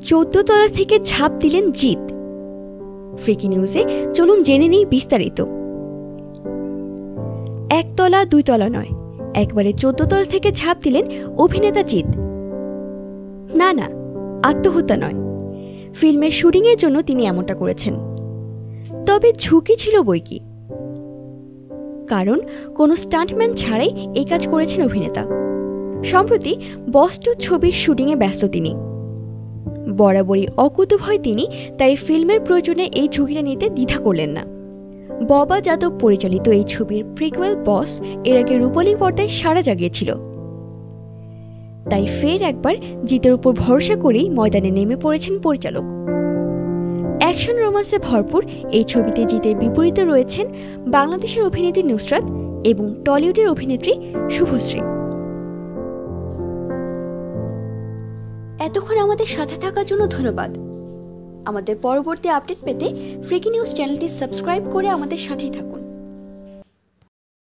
14 তলা থেকে ঝাঁপ দিলেন জিৎ। ফ্রিকি নিউজে চলুন জেনে নেই বিস্তারিত। 1 তলা 2 তলা নয়, একবারে 14 তলা থেকে ঝাঁপ দিলেন অভিনেতা জিৎ। না না, আত্মহত্যা নয়, ফিল্মের শুটিংয়ের জন্য তিনি এমনটা করেছেন। তবে ঝুঁকি ছিল বইকি, কারণ কোনো স্টান্টম্যান ছাড়াই এই কাজ করেছেন অভিনেতা। সম্প্রতি বস 2 ছবির শুটিংয়ে ব্যস্ত তিনি। বরাবরই অকুতোভয় তিনি, তাই ফিল্মের প্রয়োজনে এই ঝুঁকিটা নিতে দ্বিধা করলেন না। ববা যাদব পরিচালিত এই ছবির প্রিকুয়েল বস এর আগে রূপালী পর্দায় সাড়া জাগিয়েছিল। তাই ফের একবার জিতের উপর ভরসা করেই ময়দানে নেমে পড়েছেন পরিচালক। অ্যাকশন রোমান্সে ভরপুর এই ছবিতে জিতের বিপরীতে রয়েছেন বাংলাদেশের অভিনেত্রী নুসরাত এবং টলিউডের অভিনেত্রী শুভশ্রী। এতক্ষণ আমাদের সাথে থাকার জন্য ধন্যবাদ। আমাদের পরবর্তী আপডেট পেতে ফ্রিকি নিউজ চ্যানেলটি সাবস্ক্রাইব করে আমাদের সাথেই থাকুন।